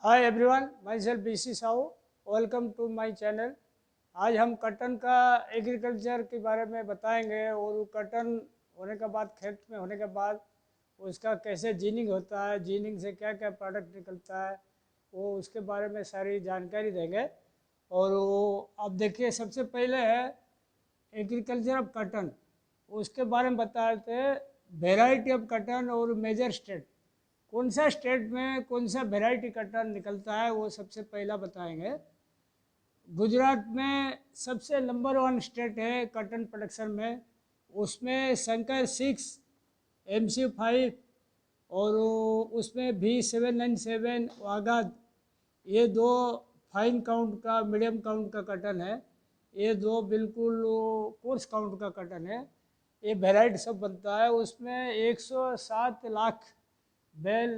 Hi everyone, myself B C Sahu. Welcome to my channel. आज हम कटन का एग्रीकल्चर के बारे में बताएंगे और कटन होने के बाद, खेत में होने के बाद उसका कैसे जीनिंग होता है, जीनिंग से क्या क्या प्रोडक्ट निकलता है, वो उसके बारे में सारी जानकारी देंगे। और वो अब देखिए, सबसे पहले है एग्रीकल्चर ऑफ कटन, उसके बारे में बताते हैं। वेराइटी ऑफ कटन और मेजर स्टेट, कौन सा स्टेट में कौन सा वेराइटी कटन निकलता है वो सबसे पहला बताएंगे। गुजरात में सबसे नंबर 1 स्टेट है कटन प्रोडक्शन में। उसमें शंकर 6, MC5 और उसमें B797 वागाद, ये दो फाइन काउंट का, मीडियम काउंट का कटन है। ये दो बिल्कुल कोर्स काउंट का कटन है। ये वेराइटी सब बनता है। उसमें 107 लाख बैल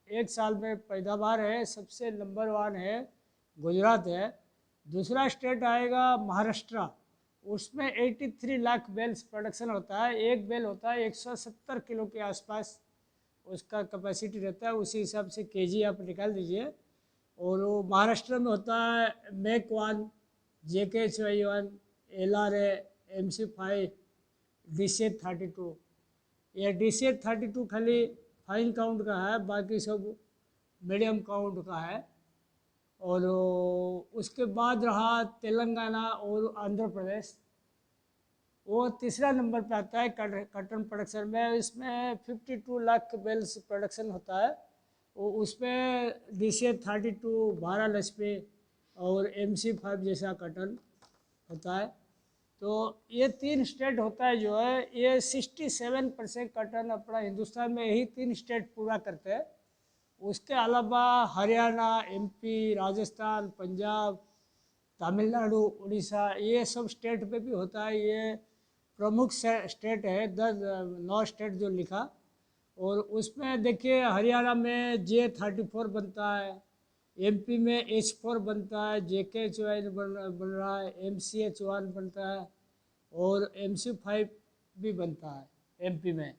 एक साल में पैदावार है। सबसे नंबर 1 है गुजरात है। दूसरा स्टेट आएगा महाराष्ट्र। उसमें 83 लाख बेल्स प्रोडक्शन होता है। एक बेल होता है 170 किलो के आसपास उसका कैपेसिटी रहता है। उसी हिसाब से केजी आप निकाल दीजिए। और वो महाराष्ट्र में होता है MEC1, JK51, LRA, MC5, DC32। ये DC32 खाली फाइन काउंट का है, बाकी सब मीडियम काउंट का है। और उसके बाद रहा तेलंगाना और आंध्र प्रदेश। वो तीसरा नंबर पे आता है कटन प्रोडक्शन में। इसमें 52 लाख बेल्स प्रोडक्शन होता है। वो उसमें DC32, भारतलक्ष्मी और MC5 जैसा कटन होता है। तो ये 3 स्टेट होता है जो है, ये 67% कटन अपना हिंदुस्तान में यही 3 स्टेट पूरा करते हैं। उसके अलावा हरियाणा, MP, राजस्थान, पंजाब, तमिलनाडु, उड़ीसा, ये सब स्टेट पे भी होता है। ये प्रमुख स्टेट है, 9 स्टेट जो लिखा। और उसमें देखिए, हरियाणा में J34 बनता है, MP में H4 बनता है, JK51 बन रहा है, MCH1 बनता है और MC5 भी बनता है MP में।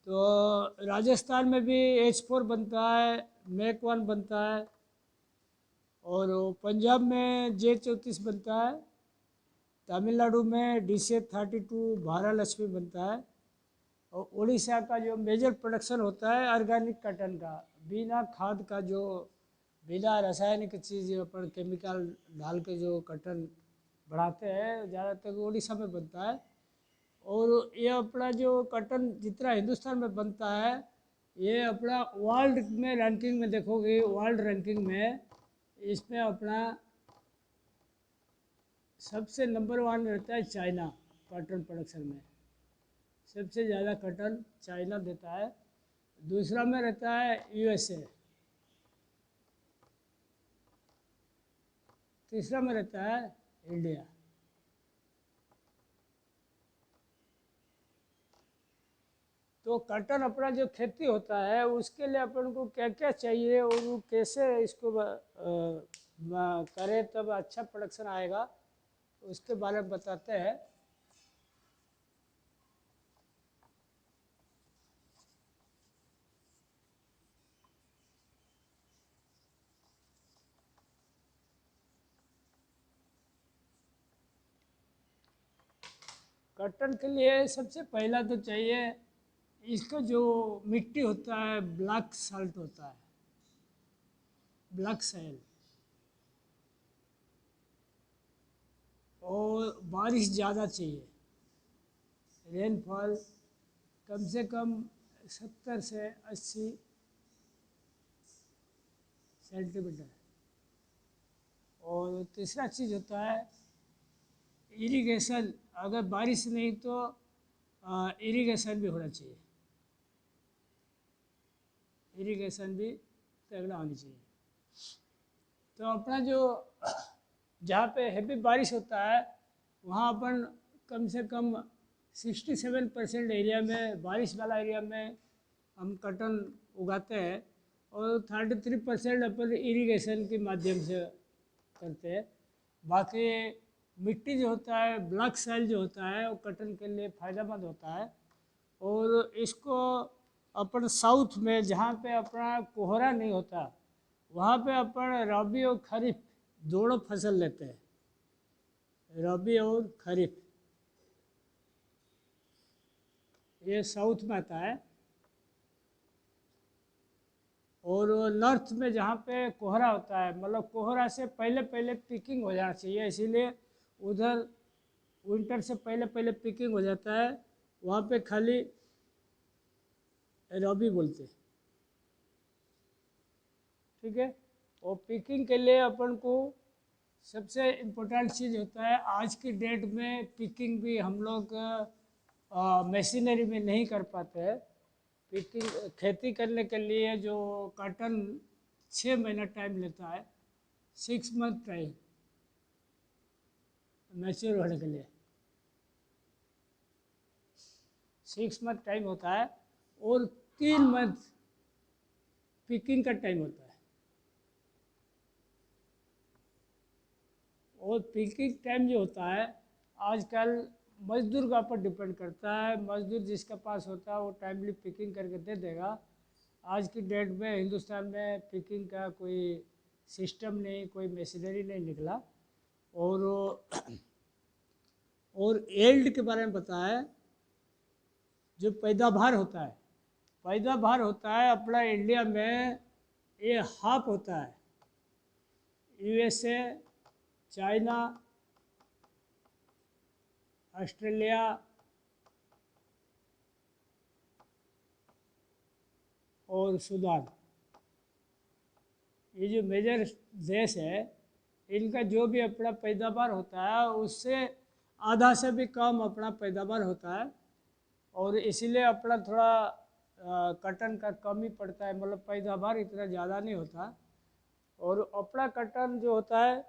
तो राजस्थान में भी H4 बनता है, MEC1 बनता है। और पंजाब में J34 बनता है। तमिलनाडु में DC32 भारतलक्ष्मी बनता है। और उड़ीसा का जो मेजर प्रोडक्शन होता है ऑर्गेनिक कटन का, बिना खाद का, जो बिना रासायनिक चीज़ पर केमिकल डाल के जो कटन बढ़ाते हैं, ज़्यादातर उड़ीसा में बनता है। और ये अपना जो कटन जितना हिंदुस्तान में बनता है, ये अपना वर्ल्ड में रैंकिंग में देखोगे, वर्ल्ड रैंकिंग में इसमें अपना सबसे नंबर 1 रहता है चाइना। कॉटन प्रोडक्शन में सबसे ज़्यादा कटन चाइना देता है। दूसरा में रहता है USA। तीसरा में रहता है इंडिया। तो कटन अपना जो खेती होता है, उसके लिए अपन को क्या क्या चाहिए और वो कैसे इसको करें तब अच्छा प्रोडक्शन आएगा, उसके बारे में बताते हैं। कटन के लिए सबसे पहला तो चाहिए, इसका जो मिट्टी होता है ब्लैक साल्ट होता है, ब्लैक सैल। और बारिश ज़्यादा चाहिए, रेनफॉल कम से कम 70 से 80 सेंटीमीटर। और तीसरा चीज़ होता है इरिगेशन। अगर बारिश नहीं तो इरिगेशन भी होना चाहिए, इरिगेशन भी तगड़ा होनी चाहिए। तो अपना जो जहाँ पे हैवी बारिश होता है, वहाँ अपन कम से कम 67% एरिया में, बारिश वाला एरिया में हम कटन उगाते हैं। और 33% अपन इरिगेशन के माध्यम से करते हैं। बाकी मिट्टी जो होता है, ब्लैक सॉइल जो होता है, वो कटन के लिए फ़ायदेमंद होता है। और इसको अपन साउथ में, जहाँ पे अपना कोहरा नहीं होता, वहाँ पे अपन रबी और खरीफ दोनों फसल लेते हैं, रबी और खरीफ। ये साउथ में आता है। और नॉर्थ में जहाँ पे कोहरा होता है, मतलब कोहरा से पहले पहले पिकिंग हो जाना चाहिए, इसीलिए उधर विंटर से पहले पहले पिकिंग हो जाता है, वहाँ पे खाली रबी बोलते हैं। ठीक है। और पिकिंग के लिए अपन को सबसे इम्पोर्टेंट चीज़ होता है, आज की डेट में पिकिंग भी हम लोग मशीनरी में नहीं कर पाते हैं। पिकिंग खेती करने के लिए जो कॉटन 6 महीना टाइम लेता है, 6 मंथ टाइम मैच्योर होने के लिए, 6 मंथ टाइम होता है। और 3 मंथ पिकिंग का टाइम होता है। और पिकिंग टाइम जो होता है, आजकल मजदूर का ऊपर डिपेंड करता है। मजदूर जिसके पास होता है वो टाइमली पिकिंग करके दे देगा। आज की डेट में हिंदुस्तान में पिकिंग का कोई सिस्टम नहीं, कोई मशीनरी नहीं निकला। और एल्ड के बारे में बताया, जो पैदावार होता है, पैदावार होता है अपना इंडिया में ये हाफ होता है। यूएसए, चाइना, ऑस्ट्रेलिया और सूडान, ये जो मेजर देश है, इनका जो भी अपना पैदावार होता है उससे आधा से भी कम अपना पैदावार होता है। और इसीलिए अपना थोड़ा कटन का कमी पड़ता है, मतलब पैदावार इतना ज़्यादा नहीं होता। और अपना कटन जो होता है,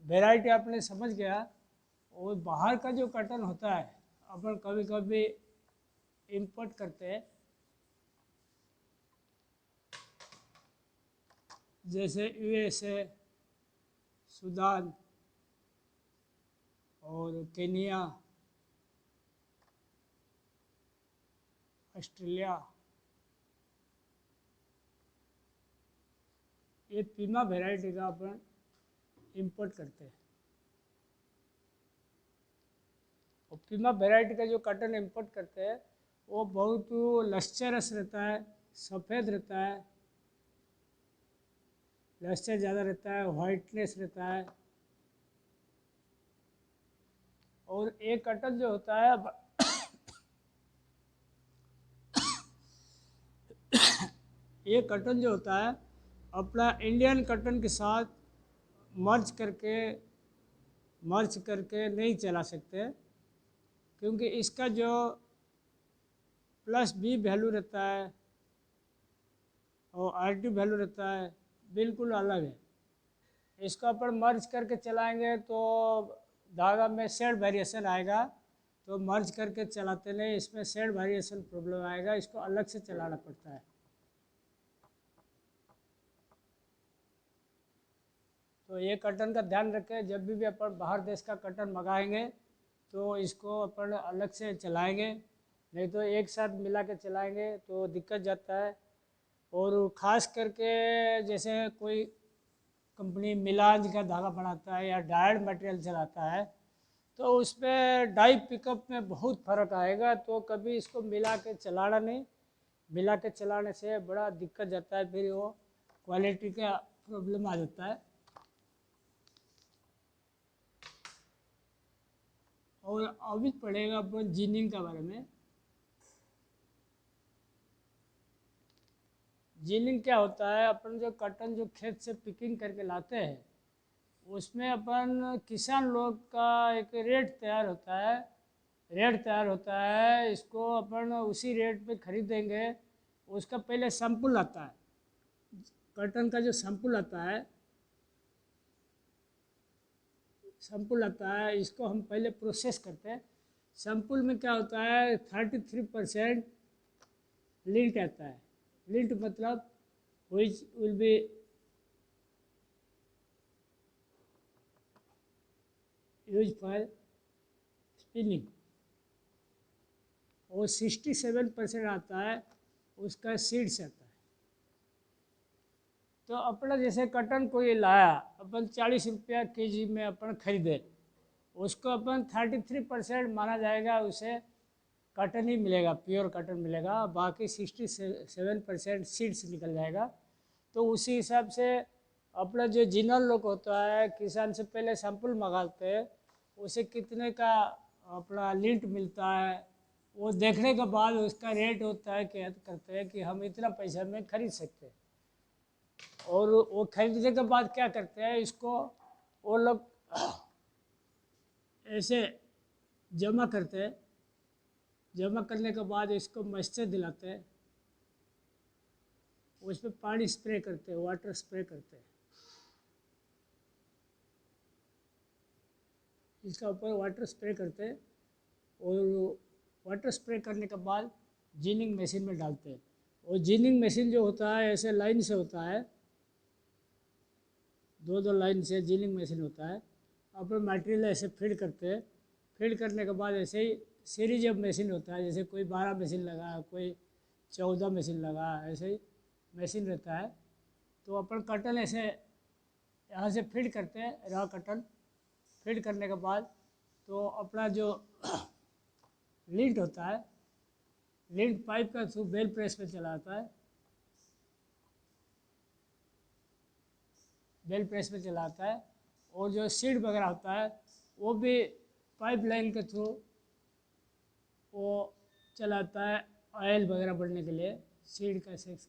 वैरायटी आपने समझ गया। और बाहर का जो कटन होता है अपन कभी कभी इंपोर्ट करते हैं, जैसे यूएसए, सूडान और केनिया, ऑस्ट्रेलिया, ये पीमा वैरायटी का अपन इंपोर्ट करते हैं। और पीमा वैरायटी का जो कॉटन इंपोर्ट करते हैं वो बहुत लश्चरस रहता है, सफ़ेद रहता है, लश्चर ज़्यादा रहता है, वाइटनेस रहता है। और एक कॉटन जो होता है, ये कॉटन जो होता है अपना इंडियन कॉटन के साथ मर्ज करके नहीं चला सकते, क्योंकि इसका जो प्लस बी वैल्यू रहता है और आर टी वैल्यू रहता है बिल्कुल अलग है। इसको अपन मर्ज करके चलाएंगे तो धागा में शेड वेरिएशन आएगा, तो मर्ज करके चलाते नहीं, इसमें शेड वेरिएशन प्रॉब्लम आएगा, इसको अलग से चलाना पड़ता है। तो ये कॉटन का ध्यान रखें, जब भी अपन बाहर देश का कॉटन मंगाएंगे तो इसको अपन अलग से चलाएंगे, नहीं तो एक साथ मिला के चलाएंगे तो दिक्कत जाता है। और ख़ास करके जैसे कोई कंपनी मिलाज का धागा बनाता है या डायड मटेरियल चलाता है, तो उसमें डाई पिकअप में बहुत फ़र्क आएगा। तो कभी इसको मिला के चलाना नहीं, मिला के चलाने से बड़ा दिक्कत जाता है, फिर वो क्वालिटी का प्रॉब्लम आ जाता है। और अभी पढ़ेगा अपन जीनिंग के बारे में। जीनिंग क्या होता है, अपन जो कॉटन जो खेत से पिकिंग करके लाते हैं उसमें अपन किसान लोग का एक रेट तैयार होता है, इसको अपन उसी रेट पे खरीदेंगे। उसका पहले सैंपल आता है, कॉटन का जो सैंपल आता है, इसको हम पहले प्रोसेस करते हैं। सैंपल में क्या होता है, 33% लिंट आता है। लिंट मतलब which will be use for spinning. और 67% आता है उसका सीड्स आता है। तो अपना जैसे कटन कोई लाया अपन 40 रुपया kg में अपन खरीदे, उसको अपन 33% माना जाएगा, उसे कटन ही मिलेगा, प्योर कटन मिलेगा, बाकी 67% सीड्स निकल जाएगा। तो उसी हिसाब से अपना जो जिनल लोग होता है, किसान से पहले सैंपल मंगाते हैं, उसे कितने का अपना लिंट मिलता है, वो देखने के बाद उसका रेट होता है, क्या करते हैं कि हम इतना पैसा में खरीद सकते हैं। और वो खरीदने के बाद क्या करते हैं, इसको वो लोग ऐसे जमा करते हैं, जमा करने के बाद इसको मॉइस्चर दिलाते हैं, उस पर पानी स्प्रे करते हैं, वाटर स्प्रे करते हैं, इसका ऊपर वाटर स्प्रे करते हैं, और वाटर स्प्रे करने के बाद जीनिंग मशीन में डालते हैं। और जीनिंग मशीन जो होता है ऐसे लाइन से होता है, दो लाइन से जीनिंग मशीन होता है। अपन मटेरियल ऐसे फीड करते हैं, फीड करने के बाद ऐसे ही सीरीज ऑफ मशीन होता है, जैसे कोई 12 मशीन लगा, कोई 14 मशीन लगा, ऐसे ही मशीन रहता है। तो अपन कटन ऐसे यहाँ से फीड करते हैं, रॉ कटन फीड करने के बाद तो अपना जो लिंट होता है, लिंट पाइप का थ्रू बेल प्रेस में चला आता है, बेल प्रेस में चला आता है। और जो सीड वगैरह होता है वो भी पाइप लाइन के थ्रू वो चलाता है, ऑयल वगैरह बढ़ने के लिए, सीड का सेक्स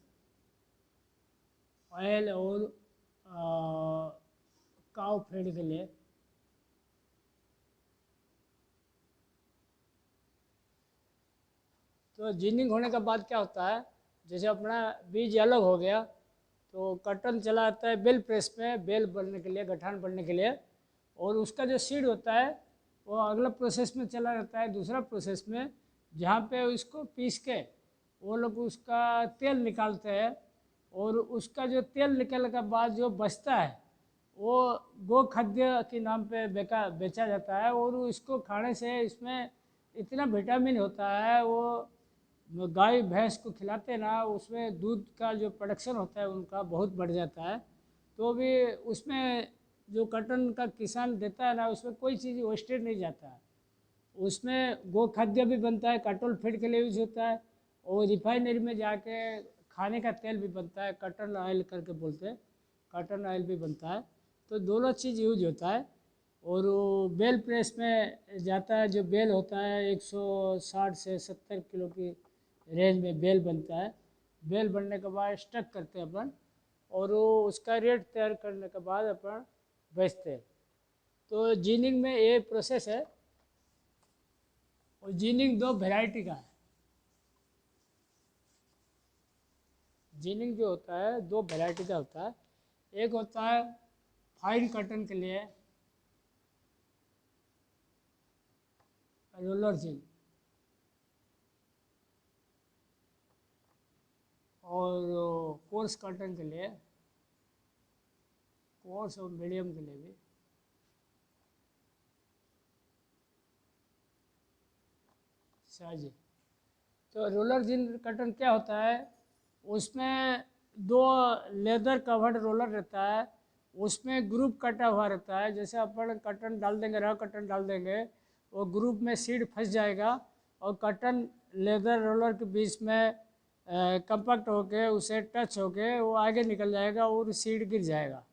ऑयल और काव फीड के लिए। तो जीनिंग होने के बाद क्या होता है, जैसे अपना बीज अलग हो गया तो कटन चला आता है बेल प्रेस में, बेल बनने के लिए, गठान बनने के लिए। और उसका जो सीड होता है वो अगला प्रोसेस में चला जाता है, दूसरा प्रोसेस में, जहाँ पे उसको पीस के वो लोग उसका तेल निकालते हैं। और उसका जो तेल निकलने के बाद जो बचता है वो गो खाद्य के नाम पे बेचा जाता है। और इसको खाने से इसमें इतना विटामिन होता है, वो गाय भैंस को खिलाते ना, उसमें दूध का जो प्रोडक्शन होता है उनका बहुत बढ़ जाता है। तो भी उसमें जो कटन का किसान देता है ना, उसमें कोई चीज़ वेस्टेज नहीं जाता है, उसमें गो खाद्य भी बनता है, कटोल फीड के लिए यूज होता है, और रिफाइनरी में जाके खाने का तेल भी बनता है, कटन ऑयल करके बोलते हैं, कटन ऑयल भी बनता है। तो दोनों चीज़ यूज होता है। और वो बेल प्रेस में जाता है, जो बेल होता है 160 से 70 किलो की रेंज में बेल बनता है। बेल बनने के बाद स्टक करते हैं अपन, और वो उसका रेट तैयार करने के बाद अपन बेचते हैं। तो जीनिंग में ये प्रोसेस है। और जीनिंग दो वैरायटी का है, जीनिंग जो होता है दो वैरायटी का होता है। एक होता है फाइन कटन के लिए रोलर जीन, और कोर्स कटन के लिए, कोर्स और मीडियम के लिए भी साइज। तो रोलर जीन कटन क्या होता है, उसमें दो लेदर कवर्ड रोलर रहता है, उसमें ग्रुप कटा हुआ रहता है। जैसे अपन कटन डाल देंगे, रॉ कटन डाल देंगे, वो ग्रुप में सीड फंस जाएगा, और कटन लेदर रोलर के बीच में कंपैक्ट होके उसे टच होके वो आगे निकल जाएगा और सीड गिर जाएगा।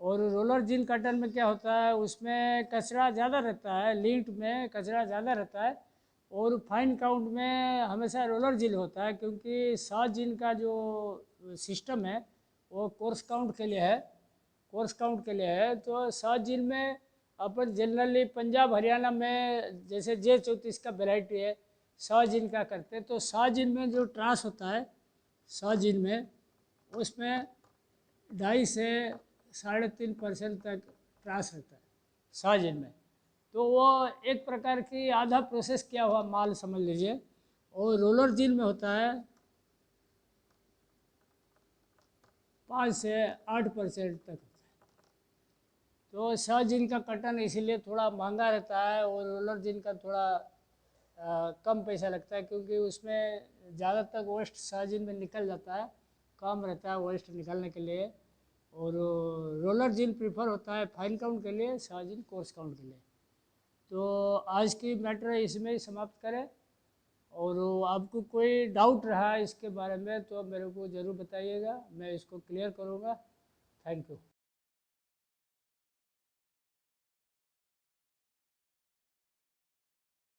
और रोलर जीन कटन में क्या होता है, उसमें कचरा ज़्यादा रहता है, लिंट में कचरा ज़्यादा रहता है, और फाइन काउंट में हमेशा रोलर जीन होता है, क्योंकि 7 जीन का जो सिस्टम है वो कोर्स काउंट के लिए है, कोर्स काउंट के लिए है। तो 7 जीन में अपन जनरली पंजाब हरियाणा में जैसे J34 का वेराइटी है, 100 जीन का करते हैं। तो 100 जीन में जो ट्रांस होता है, 100 जीन में उसमें 2.5 से 3.5% तक ट्रांस रहता है 100 जीन में। तो वो एक प्रकार की आधा प्रोसेस किया हुआ माल समझ लीजिए। और रोलर जीन में होता है 5 से 8% तक होता है। तो 100 जीन का कटन इसीलिए थोड़ा महंगा रहता है, और रोलर जीन का थोड़ा कम पैसा लगता है, क्योंकि उसमें ज़्यादातर वेस्ट 100 जीन में निकल जाता है, कम रहता है वेस्ट निकालने के लिए। और रोलर जीन प्रीफर होता है फाइन काउंट के लिए, शाह जीन कोर्स काउंट के लिए। तो आज की मैटर इसमें ही समाप्त करें, और आपको कोई डाउट रहा इसके बारे में तो मेरे को ज़रूर बताइएगा, मैं इसको क्लियर करूँगा। Thank you.